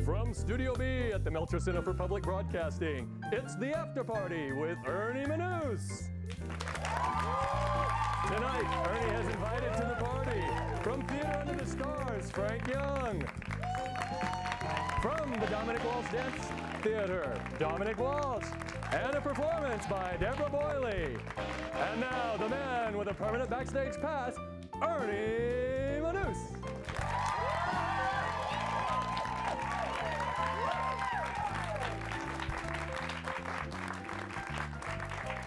From Studio B at the Melcher Center for Public Broadcasting, it's the After Party with Ernie Manous. Tonight, Ernie has invited to the party from Theater Under the Stars, Frank Young. From the Dominic Walsh Dance Theater, Dominic Walsh. And a performance by Deborah Boyle. And now, the man with a permanent backstage pass, Ernie Manous.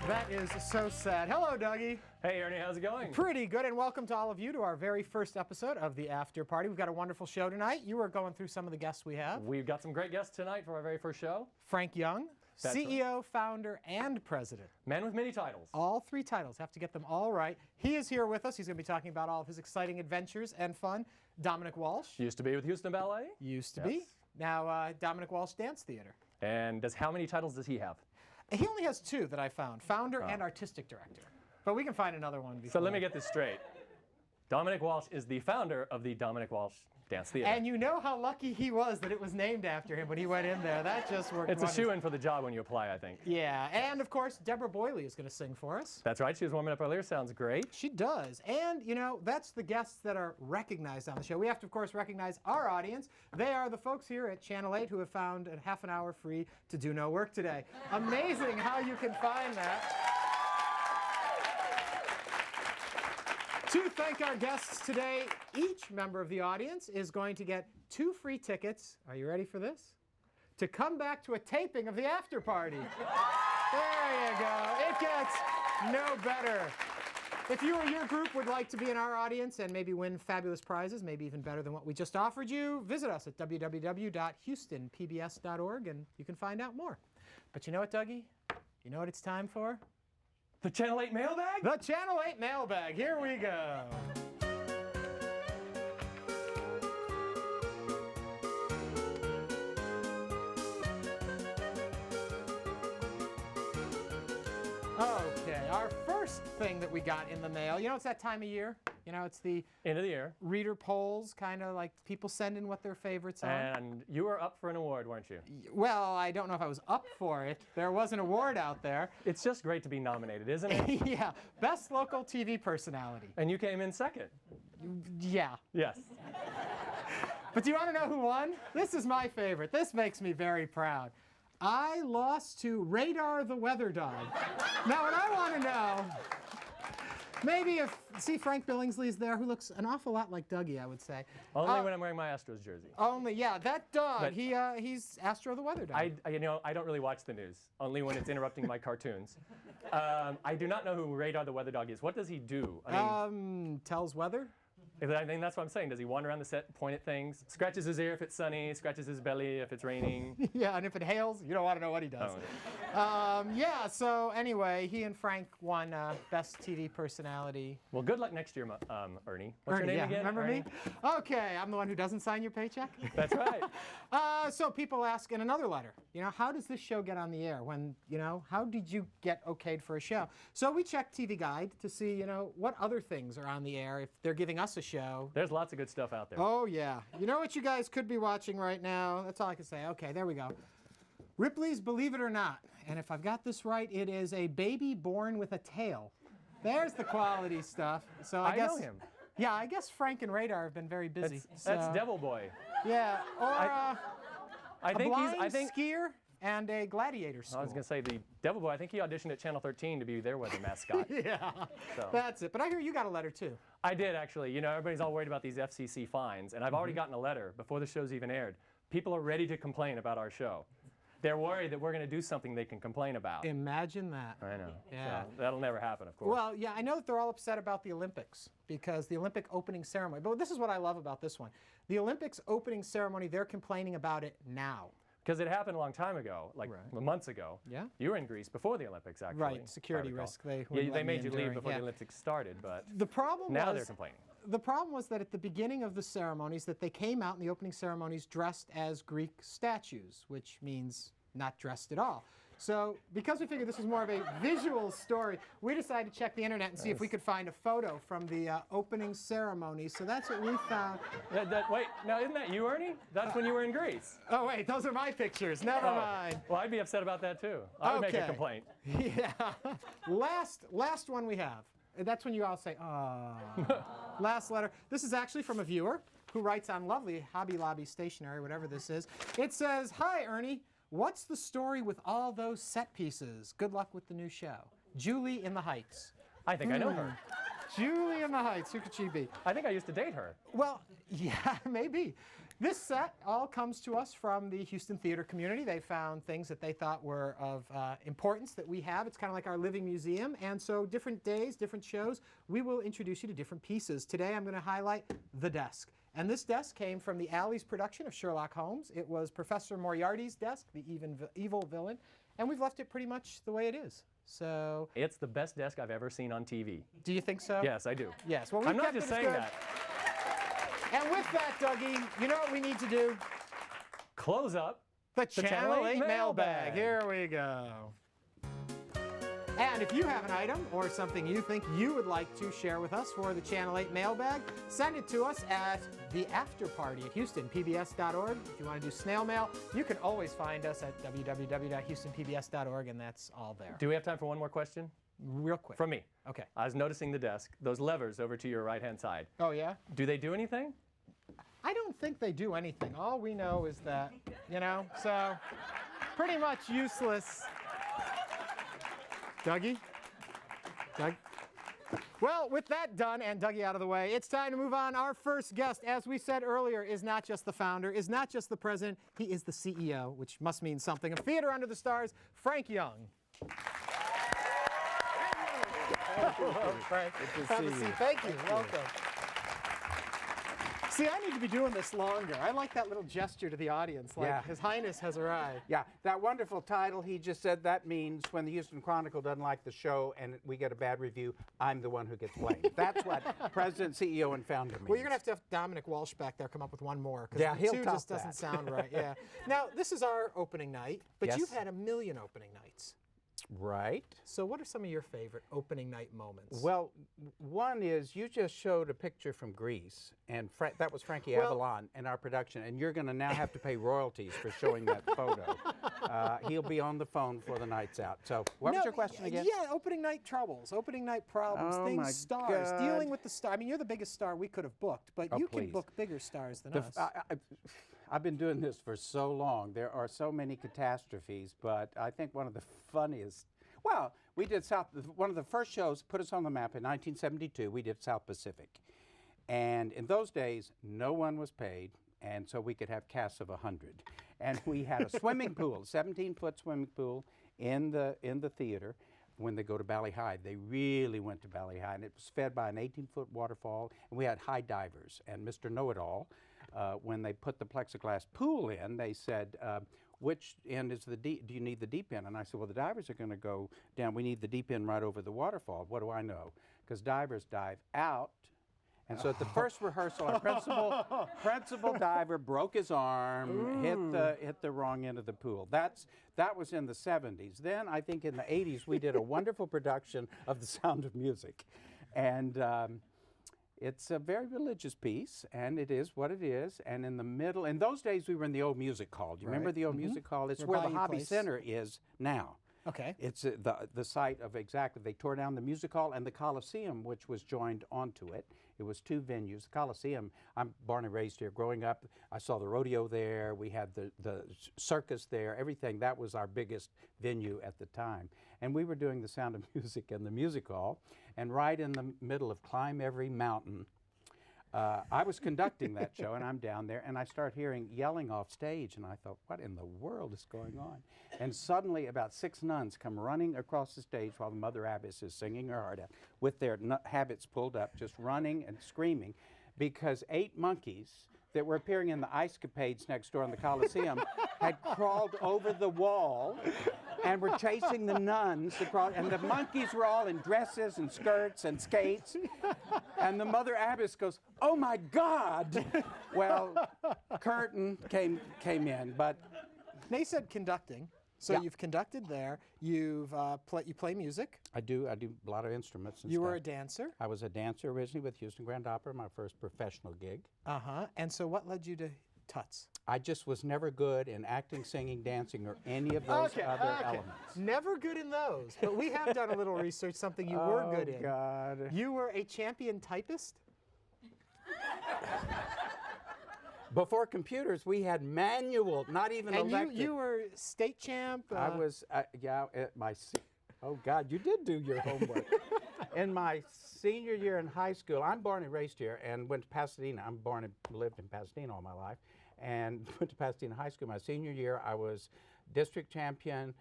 That is so sad. Hello, Dougie. Hey, Ernie, how's it going? Pretty good, and welcome to all of you to our very first episode of the After Party. We've got a wonderful show tonight. You were going through some of the guests we have. We've got some great guests tonight for our very first show. Frank Young, That's CEO, founder, and president. Man with many titles. All three titles. Have to get them all right. He is here with us. He's going to be talking about all of his exciting adventures and fun. Dominic Walsh. Used to be with Houston Ballet. Used to be. Now, Dominic Walsh Dance Theater. And how many titles does he have? He only has two that I found, founder and artistic director. But we can find another one before. So let me get this straight. Dominic Walsh is the founder of the Dominic Walsh Dance Theater. And you know how lucky he was that it was named after him when he went in there. That just worked. It's a shoo-in for the job when you apply, I think. Yeah, and of course, Deborah Boyle is going to sing for us. That's right. She was warming up earlier. Sounds great. She does. And, you know, that's the guests that are recognized on the show. We have to, of course, recognize our audience. They are the folks here at Channel 8 who have found a half an hour free to do no work today. Amazing how you can find that. To thank our guests today, each member of the audience is going to get 2 free tickets. Are you ready for this? To come back to a taping of the After Party. There you go. It gets no better. If you or your group would like to be in our audience and maybe win fabulous prizes, maybe even better than what we just offered you, visit us at www.houstonpbs.org and you can find out more. But you know what, Dougie? You know what it's time for? The Channel 8 mailbag? The Channel 8 mailbag. Here we go. Okay, our first thing that we got in the mail, you know, it's that time of year. You know, it's the End of the year. reader polls, kind of like people send in what their favorites are. And you were up for an award, weren't you? Well, I don't know if I was up for it. There was an award out there. It's just great to be nominated, isn't it? Yeah, best local TV personality. And you came in second. Yeah. Yes. But do you want to know who won? This is my favorite. This makes me very proud. I lost to Radar the Weather Dog. Now, what I want to know, maybe see Frank Billingsley's there, who looks an awful lot like Dougie, I would say. Only when I'm wearing my Astros jersey. Only, yeah, that dog, But- he's Astro the Weather Dog. I don't really watch the news, only when it's interrupting my cartoons. I do not know who Radar the Weather Dog is. What does he do? I mean, Tells weather? I think that's what I'm saying. Does he wander around the set, point at things, scratches his ear if it's sunny, scratches his belly if it's raining? Yeah, and if it hails, you don't want to know what he does. Yeah, so anyway, he and Frank won Best TV Personality. Well, good luck next year, Ernie. What's your Ernie, name yeah, again? remember Ernie? me? Okay, I'm the one who doesn't sign your paycheck. That's right. So people ask in another letter, you know, how does this show get on the air? When, you know, how did you get okayed for a show? So we checked TV Guide to see, you know, what other things are on the air if they're giving us a show. There's lots of good stuff out there. Oh, yeah. You know what you guys could be watching right now? That's all I can say. Okay, there we go. Ripley's Believe It or Not. And if I've got this right, it is a baby born with a tail. There's the quality stuff. So I guess know him. Yeah, I guess Frank and Radar have been very busy. That's Devil Boy. Yeah, or I a think blind skier and a gladiator school. I was going to say the Devil Boy. I think he auditioned at Channel 13 to be their weather mascot. Yeah, So. that's it. But I hear you got a letter too. I did actually. You know, everybody's all worried about these FCC fines, and I've already gotten a letter before the show's even aired. People are ready to complain about our show. They're worried that we're going to do something they can complain about. Imagine that. I know. Yeah. So that'll never happen, of course. Well, yeah, I know that they're all upset about the Olympics because the Olympic opening ceremony. But this is what I love about this one. The Olympics opening ceremony, they're complaining about it now. Because it happened a long time ago, like Right. months ago. Yeah. You were in Greece before the Olympics, actually. Right, security if I recall. risk. They Yeah, wouldn't they let made me you in leave during- before yeah. the Olympics started, but The problem now was, they're complaining. The problem was that at the beginning of the ceremonies that they came out in the opening ceremonies dressed as Greek statues, which means not dressed at all. So because we figured this was more of a visual story, we decided to check the internet and see if we could find a photo from the opening ceremony. So that's what we found. Wait, now isn't that you, Ernie? That's when you were in Greece. Oh wait, those are my pictures. Never mind. Well, I'd be upset about that too. I would make a complaint. Yeah. Last one we have. That's when you all say, "Ah." Last letter. This is actually from a viewer who writes on lovely Hobby Lobby stationery, whatever this is. It says, "Hi, Ernie. What's the story with all those set pieces? Good luck with the new show. Julie in the Heights." I think I know her. Julie in the Heights. Who could she be? I think I used to date her. Well, yeah, maybe. This set all comes to us from the Houston theater community. They found things that they thought were of importance that we have. It's kind of like our living museum. And so different days, different shows, we will introduce you to different pieces. Today I'm going to highlight the desk. And this desk came from the Alley's production of Sherlock Holmes. It was Professor Moriarty's desk, the evil villain. And we've left it pretty much the way it is. So it's the best desk I've ever seen on TV. Do you think so? Yes, I do. Yes. Well, I'm not just saying that. And with that, Dougie, you know what we need to do? Close up the Channel 8 mailbag. Here we go. And if you have an item or something you think you would like to share with us for the Channel 8 mailbag, send it to us at theafterparty@houstonpbs.org. If you want to do snail mail, you can always find us at www.houstonpbs.org, and that's all there. Do we have time for one more question? Real quick. From me. Okay. I was noticing the desk, those levers over to your right-hand side. Oh, yeah? Do they do anything? I don't think they do anything. All we know is that, so pretty much useless. Dougie? Doug? Well, with that done and Dougie out of the way, it's time to move on. Our first guest, as we said earlier, is not just the founder, is not just the president, he is the CEO, which must mean something, of Theater Under the Stars, Frank Young. Hello, Frank. Good to see you. Thank you. Welcome. See, I need to be doing this longer. I like that little gesture to the audience, like His Highness has arrived. Yeah, that wonderful title he just said, that means when the Houston Chronicle doesn't like the show and we get a bad review, I'm the one who gets blamed. That's what President, CEO, and founder means. Well, you're going to have Dominic Walsh back there come up with one more, because he'll two top just doesn't that. sound right. Yeah. Now, this is our opening night, but Yes. you've had a million opening nights. Right. So what are some of your favorite opening night moments? Well, one is you just showed a picture from Greece, and that was Frankie Well- Avalon in our production, and you're going to now have to pay royalties for showing that photo. He'll be on the phone for the night's out. So what was your question again? Yeah, opening night troubles, opening night problems, Oh, things, my stars, God. dealing with the star. I mean, you're the biggest star we could have booked, but Oh, you can please. book bigger stars than The us. I've been doing this for so long. There are so many catastrophes, but I think one of the funniest. Well, we did one of the first shows put us on the map in 1972. We did South Pacific, and in those days, no one was paid, and so we could have casts of 100. And we had a swimming pool, 17-foot swimming pool in the theater. When they go to Bali High, they really went to Bali High, and it was fed by an 18-foot waterfall, and we had high divers. And Mr. Know-It-All, when they put the plexiglass pool in, they said, which end is the deep? Do you need the deep end? And I said, well, the divers are going to go down. We need the deep end right over the waterfall. What do I know? Because divers dive out. And so at the first rehearsal, our principal diver broke his arm, hit the wrong end of the pool. That was in the 70s. Then I think in the 80s we did a wonderful production of The Sound of Music, and it's a very religious piece, and it is what it is. And in the middle, in those days we were in the old music hall. Do you remember the old music hall? It's where the Bayou Hobby Place. Center is now. Okay. It's the site of they tore down the music hall and the Coliseum, which was joined onto it. It was two venues. The Coliseum, I'm born and raised here. Growing up, I saw the rodeo there. We had the circus there, everything. That was our biggest venue at the time. And we were doing The Sound of Music in the music hall. And right in the middle of Climb Every Mountain, I was conducting that show, and I'm down there, and I start hearing yelling off stage, and I thought, what in the world is going on? And suddenly about 6 nuns come running across the stage while the Mother Abbess is singing her heart out with their habits pulled up, just running and screaming, because 8 monkeys that were appearing in the ice capades next door in the Coliseum had crawled over the wall and were chasing the nuns across, and the monkeys were all in dresses and skirts and skates, and the Mother Abbess goes, "Oh my God!" Well, curtain came in, but They said conducting. So Yeah. you've conducted there. You play music. I do a lot of instruments and You stuff. were a dancer. I was a dancer originally with Houston Grand Opera, my first professional gig. And so what led you to Tuts? I just was never good in acting, singing, dancing, or any of those other elements. Never good in those. But we have done a little research, something you were good in. Oh, God. You were a champion typist? Before computers, we had manual, not even And electric. you were state champ? I was, oh God, you did do your homework. In my senior year in high school, I'm born and raised here and went to Pasadena. I'm born and lived in Pasadena all my life and went to Pasadena High School. My senior year, I was district champion,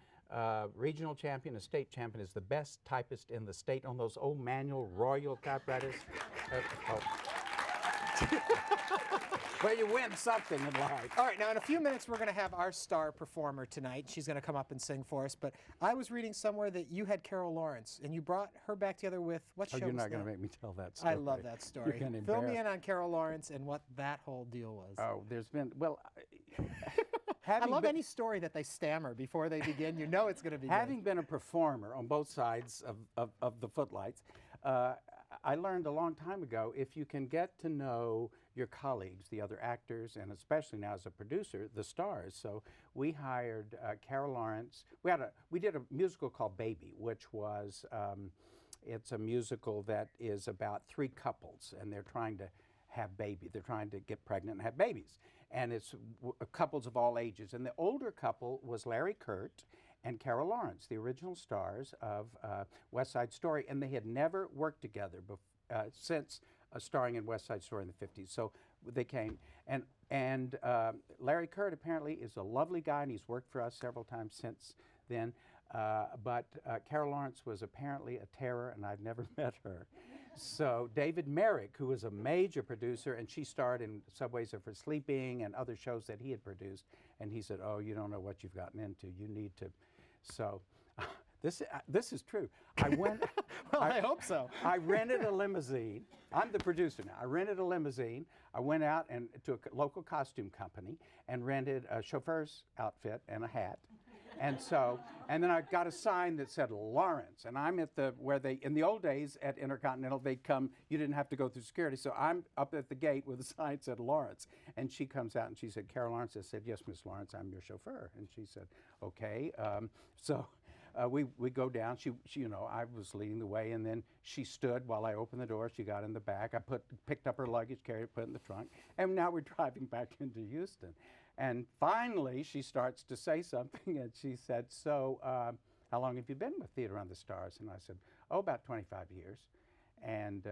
regional champion, and state champion as the best typist in the state on those old manual Royal typewriters. Well, you win something in life. All right, now in a few minutes we're going to have our star performer tonight. She's going to come up and sing for us. But I was reading somewhere that you had Carol Lawrence, and you brought her back together with what show You're was not going that? to make me tell that story. I love that story. You're gonna Fill me embarrass- in on Carol Lawrence and what that whole deal was. Oh, there's been, well, I having love been, any story that they stammer before they begin. You know it's going to be having good. been a performer on both sides of the footlights, I learned a long time ago, if you can get to know your colleagues, the other actors, and especially now as a producer, the stars. So we hired Carol Lawrence. We did a musical called Baby, which was, it's a musical that is about three couples, and they're trying to have baby. They're trying to get pregnant and have babies. And it's couples of all ages. And the older couple was Larry Kurt and Carol Lawrence, the original stars of West Side Story. And they had never worked together since starring in West Side Story in the 50s. So they came. And Larry Kurt apparently is a lovely guy, and he's worked for us several times since then. But Carol Lawrence was apparently a terror, and I'd never met her. So David Merrick, who was a major producer, and she starred in Subways Are for Sleeping and other shows that he had produced, and he said, "Oh, you don't know what you've gotten into. You need to." So this is true. I went. Well, I hope so. I rented a limousine. I'm the producer now. I rented a limousine. I went out and to a local costume company and rented a chauffeur's outfit and a hat. And then I got a sign that said Lawrence, and I'm at in the old days at Intercontinental, they'd come, you didn't have to go through security, so I'm up at the gate with a sign that said Lawrence, and she comes out and she said, "Carol Lawrence." I said, "Yes, Miss Lawrence, I'm your chauffeur." And she said, "Okay." We go down. She, I was leading the way, and then she stood while I opened the door. She got in the back. I picked up her luggage, carried it, put it in the trunk, and now we're driving back into Houston. And finally, she starts to say something, and she said, "So, how long have you been with Theater on the Stars?" And I said, "Oh, about 25 years." And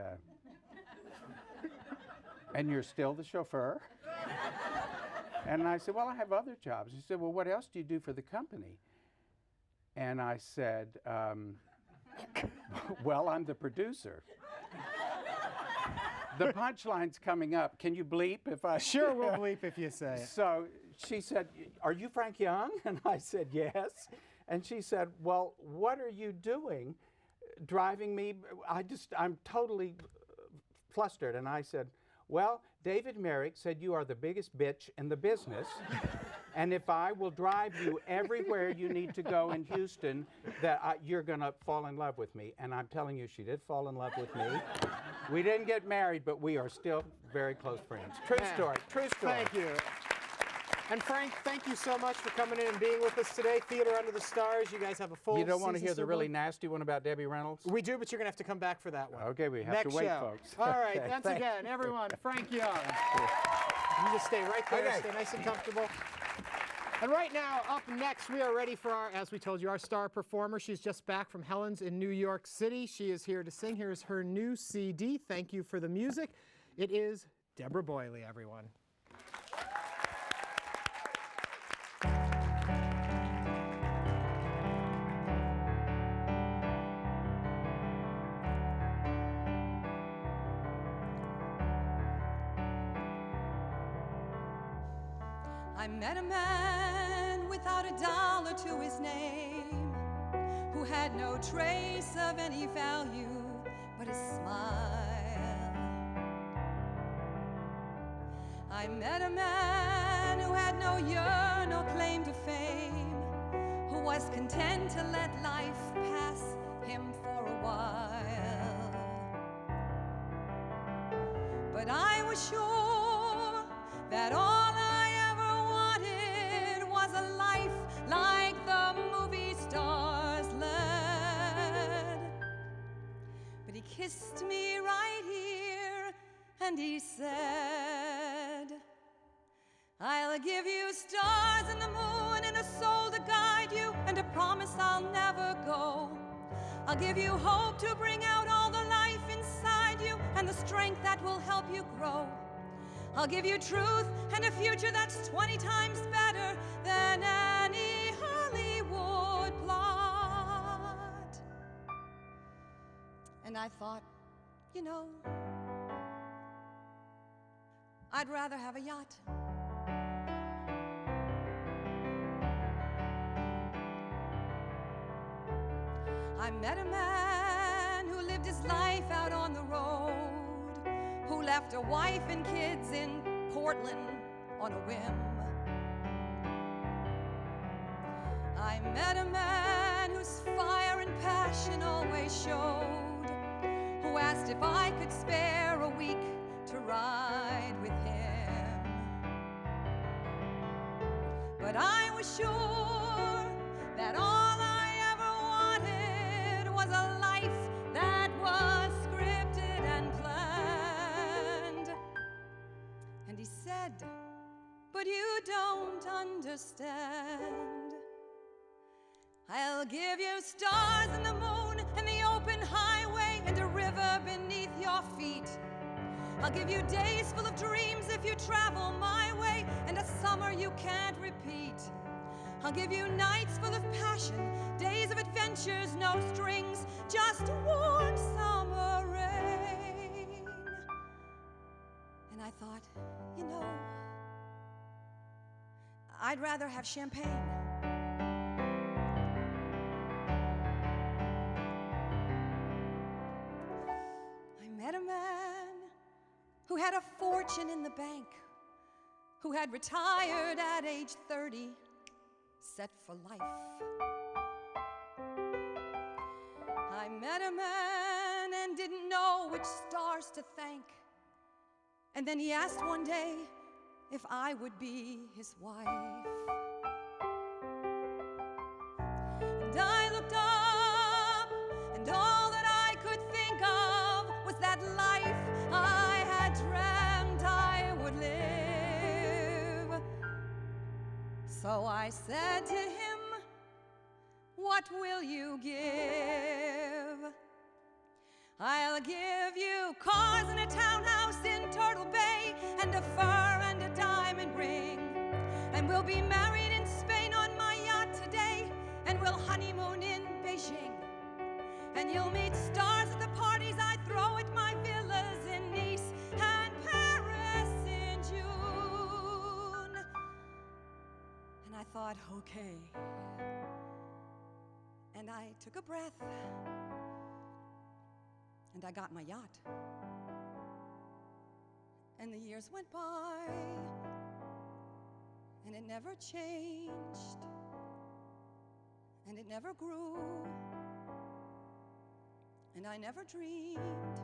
and you're still the chauffeur? And I said, "Well, I have other jobs." She said, "Well, what else do you do for the company?" And I said, "Well, I'm the producer." The punchline's coming up. Can you bleep if I... Sure, we'll bleep if you say it. So she said, "Are you Frank Young?" And I said, "Yes." And she said, "Well, what are you doing driving me? I'm totally flustered." And I said, "Well, David Merrick said you are the biggest bitch in the business. And if I will drive you everywhere you need to go in Houston, that you're going to fall in love with me." And I'm telling you, she did fall in love with me. We didn't get married, but we are still very close friends. True story. True story. Thank you. And Frank, thank you so much for coming in and being with us today. Theater Under the Stars, you guys have a full You don't want to season hear the still really going? nasty one about Debbie Reynolds? We do, but you're going to have to come back for that one. Okay, we have Next to wait, show. folks. All right, Okay, once thank again, everyone, Frank Young. You just stay right there, Okay. stay nice and comfortable. And right now, up next, we are ready for as we told you, our star performer. She's just back from Helen's in New York City. She is here to sing. Here's her new CD. Thank you for the music. It is Deborah Boyle, everyone. I met a man without a dollar to his name, who had no trace of any value but his smile. I met a man who had no yearn, no claim to fame, who content to let life pass him for a while. But I was sure that all I ever wanted was a life like the movie stars led. But he kissed me right here and he said, I'll give you stars and the moon and a soul to guide you and a promise I'll never go. I'll give you hope to bring out all the life inside you and the strength that will help you grow. I'll give you truth and a future that's 20 times better than any Hollywood plot. And I thought, you know, I'd rather have a yacht. I met a man who lived his life out on the road, who left a wife and kids in Portland on a whim. I met a man whose fire and passion always showed, who asked if I could spare a week to ride with him. But I was sure that all I ever wanted was a life that was scripted and planned. And he said, but you don't understand. I'll give you stars and the moon and the open highway and a river beneath your feet. I'll give you days full of dreams if you travel my way and a summer you can't repeat. I'll give you nights full of passion, days of adventures, no strings, just warm summer rain. And I thought, you know, I'd rather have champagne. I met a man who had a fortune in the bank, who had retired at age 30, set for life. I met a man and didn't know which stars to thank. And then he asked one day if I would be his wife. And I looked up, and all that I could think of was that life I had dreamt I would live. So I said to him, what will you give? I'll give you cars and a townhouse in Turtle Bay and a fur and a diamond ring. And we'll be married in Spain on my yacht today, and we'll honeymoon in Beijing. And you'll meet stars at the parties I throw at my villas in Nice and Paris in June. And I thought, okay. And I took a breath, and I got my yacht. And the years went by, and it never changed, and it never grew, and I never dreamed.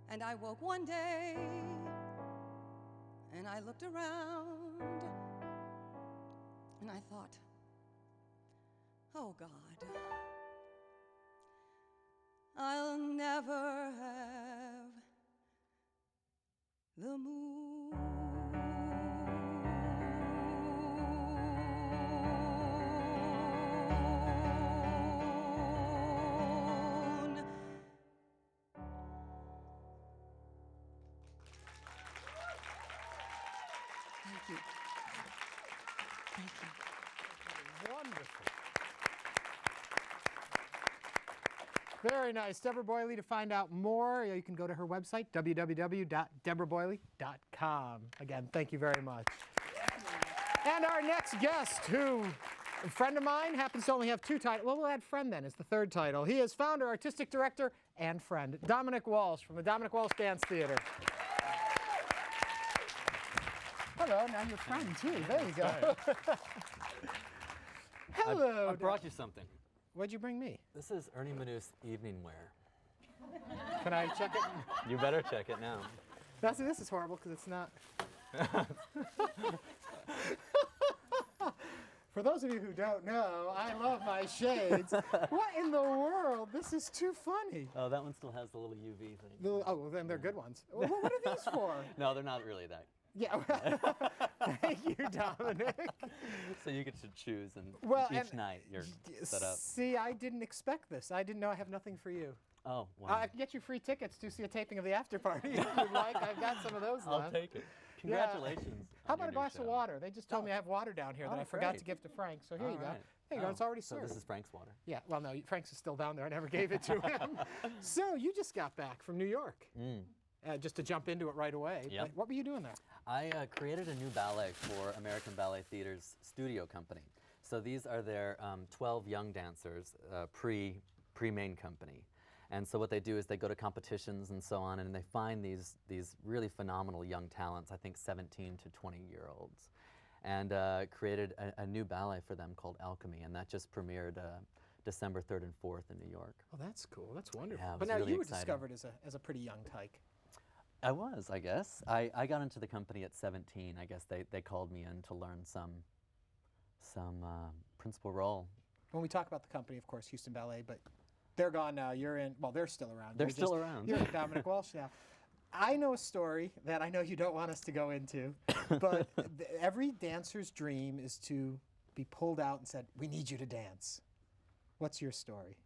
And I woke one day, and I looked around, and I thought, oh God, I'll never have the moon. Thank you. Thank you. Wonderful. Very nice. Deborah Boyle, to find out more, you can go to her website, www.deborahboyle.com. Again, thank you very much. And our next guest, who, a friend of mine, happens to only have two titles. Well, we'll add friend then as the third title. He is founder, artistic director, and friend, Dominic Walsh from the Dominic Walsh Dance Theater. Hello, now you're friend too. There you go. Hello. I brought you something. What'd you bring me? This is Ernie Manu's evening wear. Can I check it? You better check it now. Now, see, this is horrible because it's not. For those of you who don't know, I love my shades. What in the world? This is too funny. Oh, that one still has the little UV thing. Oh, well, then they're good ones. What are these for? No, they're not really that. Yeah. Thank you, Dominic. So you get to choose, and Well, each and night you're set up. See, I didn't expect this. I didn't know I have nothing for you. Oh, wow. I can get you free tickets to see a taping of the after party if you'd like. I've got some of those I'll left. take it. Yeah. Congratulations. How on about your a new glass of show. water? They just told me I have water down here that Oh, I forgot great. to give to Frank. So here All you go. right. There you go. Oh, It's already so served. this is Frank's water. Yeah. Well, no, Frank's is still down there. I never gave it to him. So you just got back from New York. Just to jump into it right away. Yep. But what were you doing there? I created a new ballet for American Ballet Theater's studio company. So these are their 12 young dancers, pre-main company. And so what they do is they go to competitions and so on, and they find these really phenomenal young talents, I think 17 to 20-year-olds, and created a new ballet for them called Alchemy, and that just premiered December 3rd and 4th in New York. Oh, that's cool. That's wonderful. Yeah, it but was now really you were exciting. discovered as a pretty young tyke. I was, I guess. I got into the company at 17. I guess they called me in to learn some principal role. When we talk about the company, of course, Houston Ballet, but they're gone now. You're in. Well, they're still around. They're still around. You're with Dominic Walsh now. I know a story that I know you don't want us to go into, but every dancer's dream is to be pulled out and said, "We need you to dance." What's your story?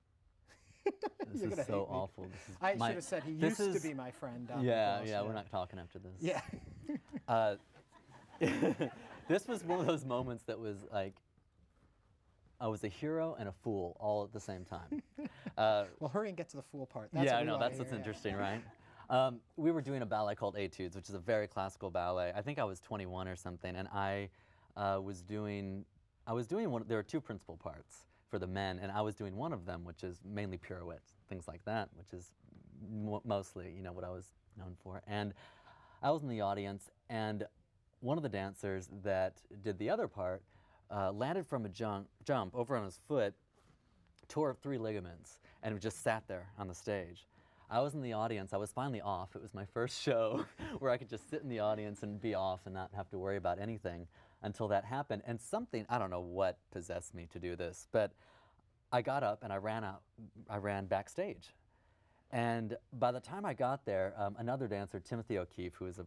This You're is gonna so hate me. awful. I should have said he this used to is- be my friend. Dominic Yeah, Walsh, yeah, we're not talking after this. Yeah. This was one of those moments that was like, I was a hero and a fool all at the same time. Well, hurry and get to the fool part. That's Yeah, what I we know, wanna that's what's hear, yeah. interesting, right? We were doing a ballet called Etudes, which is a very classical ballet. I think I was 21 or something, and I was doing one, there were two principal parts for the men, and I was doing one of them, which is mainly pirouettes, things like that, which is mostly, what I was known for. And I was in the audience, and one of the dancers that did the other part landed from a jump over on his foot, tore up 3 ligaments, and just sat there on the stage. I was in the audience. I was finally off. It was my first show where I could just sit in the audience and be off and not have to worry about anything until that happened. And something, I don't know what possessed me to do this, but I got up and I ran backstage. And by the time I got there, another dancer, Timothy O'Keefe, who is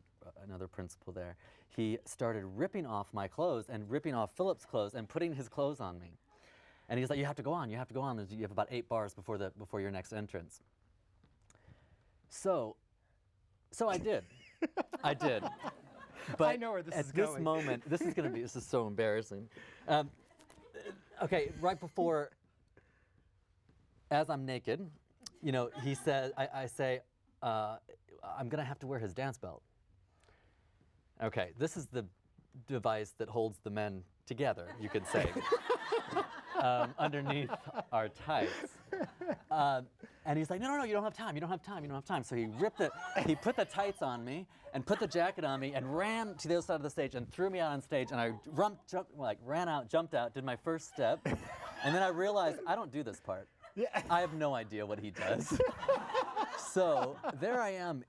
another principal there, he started ripping off my clothes and ripping off Philip's clothes and putting his clothes on me. And he's like, you have to go on. You have about 8 bars before your next entrance. So I did. I did. But I know where this is at this going. moment, this is so embarrassing. Okay, right before, as I'm naked, he says, I say, I'm gonna have to wear his dance belt. Okay, this is the device that holds the men together, you could say, underneath our tights. And he's like, no, you don't have time. So he put the tights on me and put the jacket on me and ran to the other side of the stage and threw me out on stage. And I ran out, jumped out, did my first step. And then I realized I don't do this part. Yeah. I have no idea what he does. So there I am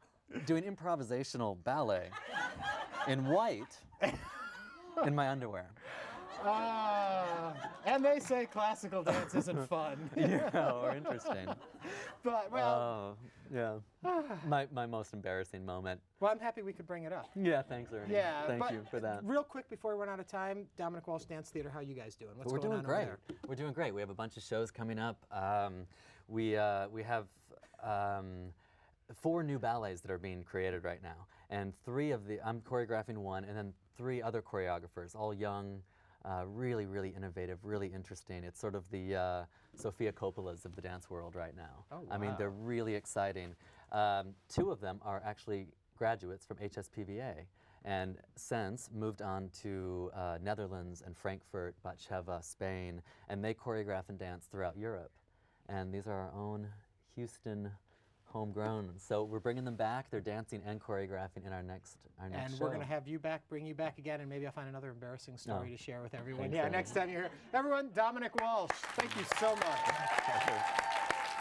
doing improvisational ballet in white in my underwear. And they say classical dance isn't fun. Yeah, or interesting. But, well, Yeah. My most embarrassing moment. well, I'm happy we could bring it up. Yeah, thanks, Ernie. Yeah, Thank but you for that. Real quick before we run out of time, Dominic Walsh Dance Theater, how are you guys doing? What's We're going doing on great. over there? We're doing great. We have a bunch of shows coming up. We have 4 new ballets that are being created right now, and I'm choreographing one, and then 3 other choreographers, all young, really, really innovative, really interesting. It's sort of the Sofia Coppola's of the dance world right now. Oh, I mean, they're wow. really exciting. 2 of them are actually graduates from HSPVA, and since moved on to Netherlands and Frankfurt, Batsheva, Spain, and they choreograph and dance throughout Europe. And these are our own Houston homegrown. So we're bringing them back. They're dancing and choreographing in our next And show. we're going to have you back, bring you back again, and maybe I'll find another embarrassing story Oh. to share with everyone. Thanks, Yeah, Evan. next time you're here. Everyone, Dominic Walsh, thank you so much.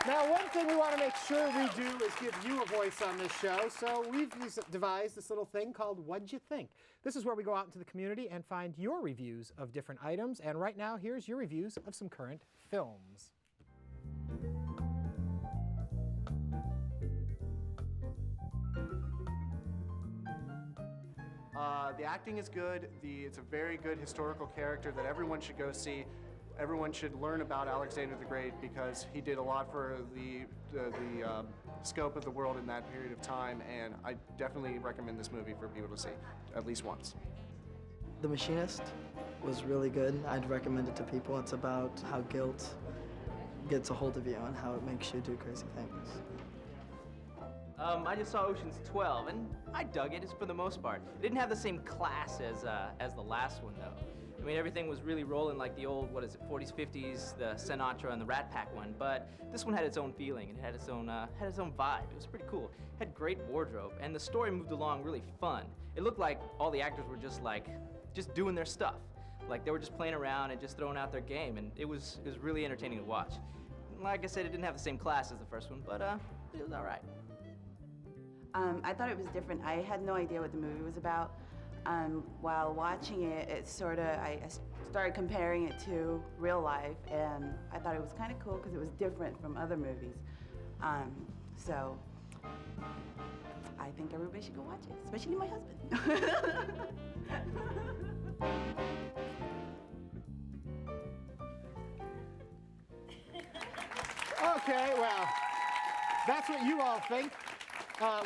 Now, one thing we want to make sure we do is give you a voice on this show. So we've devised this little thing called What'd You Think? This is where we go out into the community and find your reviews of different items. And right now, here's your reviews of some current films. The acting is good. It's a very good historical character that everyone should go see. Everyone should learn about Alexander the Great because he did a lot for the scope of the world in that period of time, and I definitely recommend this movie for people to see at least once. The Machinist was really good. I'd recommend it to people. It's about how guilt gets a hold of you and how it makes you do crazy things. I just saw Ocean's 12, and I dug it for the most part. It didn't have the same class as the last one, though. I mean, everything was really rolling like the old, 40s, 50s, the Sinatra and the Rat Pack one, but this one had its own feeling. It had its own vibe. It was pretty cool. It had great wardrobe, and the story moved along really fun. It looked like all the actors were just doing their stuff. Like they were just playing around and just throwing out their game, and it was really entertaining to watch. Like I said, it didn't have the same class as the first one, but it was all right. I thought it was different. I had no idea what the movie was about. While watching it, I started comparing it to real life, and I thought it was kind of cool because it was different from other movies. So I think everybody should go watch it, especially my husband. Okay, well, that's what you all think.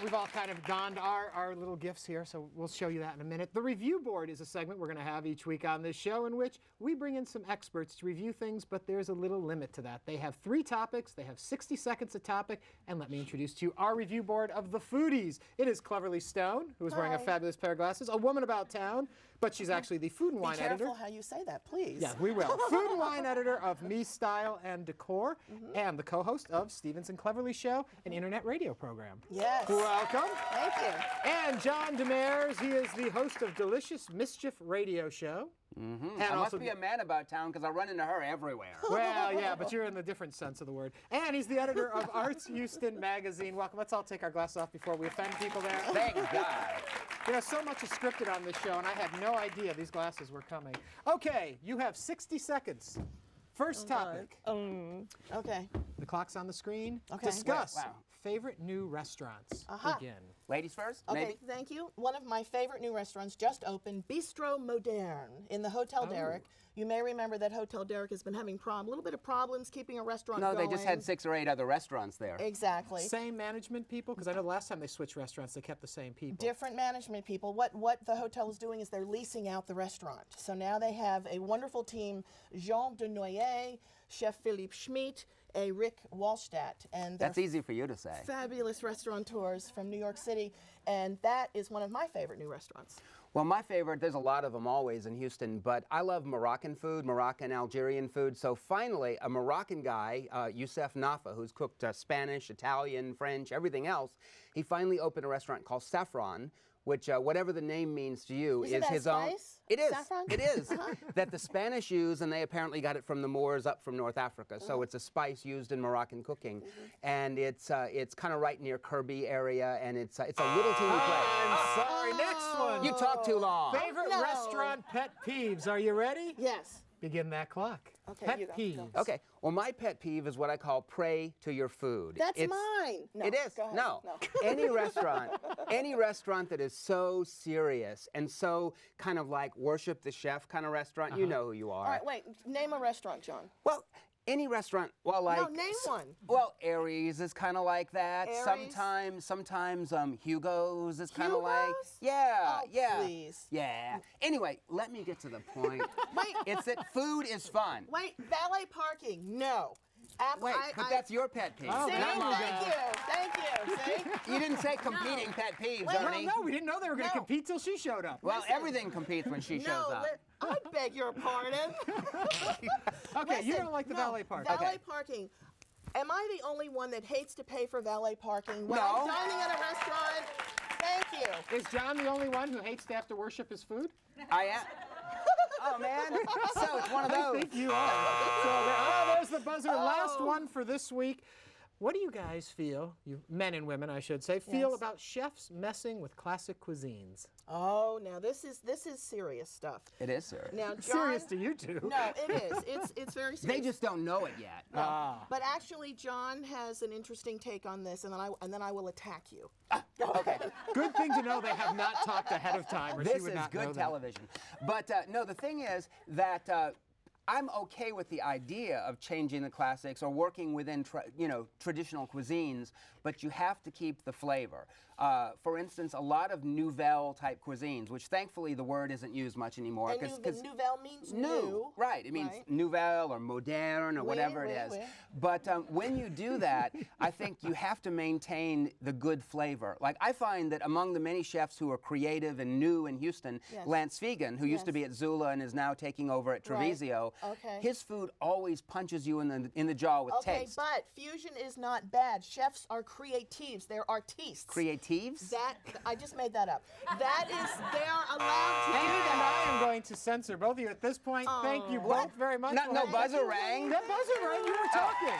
We've all kind of donned our little gifts here, so we'll show you that in a minute. The review board is a segment we're going to have each week on this show in which we bring in some experts to review things, but there's a little limit to that. They have 3 topics, they have 60 seconds a topic, and let me introduce to you our review board of the foodies. It is Cleverly Stone, who is wearing a fabulous pair of glasses, a woman about town, but she's actually the food and wine editor. Be careful how you say that, please. Yeah, we will. Food and wine editor of Me Style and Decor, and the co-host of Stevens and Cleverly Show, an internet radio program. Yes. Welcome. Thank you. And John Demers, he is the host of Delicious Mischief Radio Show. And I also must be a man about town because I run into her everywhere. Well, yeah, but you're in the different sense of the word. And he's the editor of Arts Houston Magazine. Welcome. Let's all take our glasses off before we offend people there. Thank God. You know, so much is scripted on this show, and I had no idea these glasses were coming. Okay, you have 60 seconds. First topic. Okay. The clock's on the screen. Okay. Discuss Wow. favorite new restaurants. Begin. Ladies first, Okay, maybe? thank you. One of my favorite new restaurants just opened, Bistro Moderne in the Hotel Derrick. You may remember that Hotel Derrick has been having a little bit of problems keeping a restaurant No, going. they just had 6 or 8 other restaurants there. Exactly. Same management people? Because I know the last time they switched restaurants, they kept the same people. Different management people. What the hotel is doing is they're leasing out the restaurant. So now they have a wonderful team, Jean de Noyer, Chef Philippe Schmidt, a Rick Wallstadt. And they're That's easy for you to say. fabulous restaurateurs from New York City. And that is one of my favorite new restaurants. Well, my favorite, there's a lot of them always in Houston, but I love Moroccan food, Moroccan, Algerian food. So finally, a Moroccan guy, Youssef Nafa, who's cooked Spanish, Italian, French, everything else, he finally opened a restaurant called Saffron, which, whatever the name means to you, Isn't is that his spice? own. It is. Saffron? It is. That the Spanish use, and they apparently got it from the Moors up from North Africa. So it's a spice used in Moroccan cooking, and it's kind of right near Kirby area, and it's a little teeny place. I'm sorry. Next one. You talk too long. Favorite No. restaurant pet peeves. Are you ready? Yes. Begin that clock. Okay, Pet you go. peeves. Okay. Well, my pet peeve is what I call pray to your food. That's It's- mine. No, It is. go ahead. No. Any restaurant that is so serious and so kind of like worship the chef kind of restaurant, you know who you are. All right, wait. Name a restaurant, John. Well, any restaurant, well, like. No, name one. Well, Aries is kind of like that. Aries? Sometimes Hugo's is kind of like. Hugo's? Yeah, Oh, yeah. please. Yeah. Anyway, let me get to the point. Wait. It's that food is fun. Wait, valet parking. No. Wait, but that's your pet peeve. Oh, See, there not you mine. go. thank you. See? You didn't say competing pet peeves, Wait, Ernie. No, we didn't know they were going to No. compete till she showed up. Well, everything competes when she shows No, up. I beg your pardon. Okay, you're Listen, going to like the no, valet park. Valet Okay. parking. Am I the only one that hates to pay for valet parking when I'm No. dining at a restaurant? Thank you. Is John the only one who hates to have to worship his food? I am. Oh man! So it's one of I those. think you are. There's the buzzer. Last one for this week. What do you guys feel, you men and women, I should say, feel Yes. about chefs messing with classic cuisines? Oh, now this is serious stuff. It is, sir. Now, John, Serious to you two. No, it is. It's very serious. They just don't know it yet. But actually, John has an interesting take on this, and then I will attack you. Okay. Good thing to know they have not talked ahead of time, or she This would is not know good that. television. But no, the thing is that I'm okay with the idea of changing the classics or working within traditional cuisines, but you have to keep the flavor. For instance, a lot of nouvelle type cuisines, which thankfully the word isn't used much anymore. And nouvelle means new. Right. It means right? nouvelle or moderne or whatever it is. But when you do that, I think you have to maintain the good flavor. Like I find that among the many chefs who are creative and new in Houston, Yes. Lance Fegan, who used to be at Zula and is now taking over at Right. Treviso, Okay. his food always punches you in the jaw with Okay, taste. but fusion is not bad. Chefs are creatives. They're artistes. Creatives? That I just made that up. That is, they are allowed to do And I that. am going to censor both of you at this point. Thank you What? both very much. No for- buzzer rang? That buzzer rang. You were talking.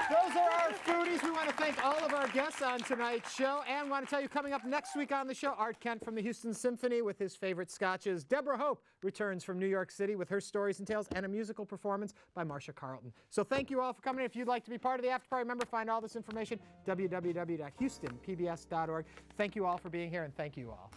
Those are our foodies. We want to thank all of our guests on tonight's show, and want to tell you, coming up next week on the show, Art Kent from the Houston Symphony with his favorite scotches. Deborah Hope returns from New York City with her stories and tales, and a musical performance by Marcia Carlton. So thank you all for coming. If you'd like to be part of the after party, remember, find all this information, www.houstonpbs.org. Thank you all for being here, and thank you all.